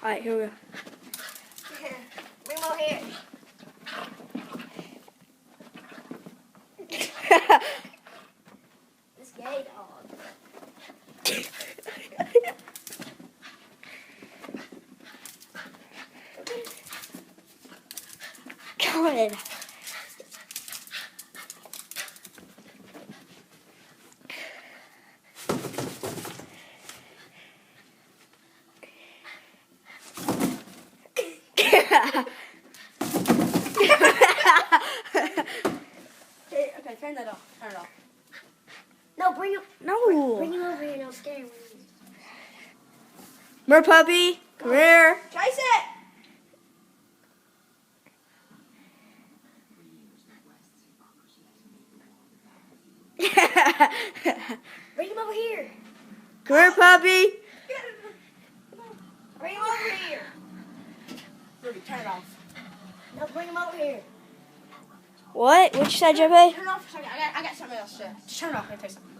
Alright, here we go. Bring him over here. This gay dog. Come on. Okay, turn that off. Turn it off. No, bring him. No. Bring him over here. Don't scare him. Mer puppy, come here. Chase it. Bring him over here. Come here, puppy. Bring him over here. Ruby, turn it off. No, bring him over here. What? What you said, JP? Turn it off for a second. I got something else to say. Just turn it off. Let me tell you something.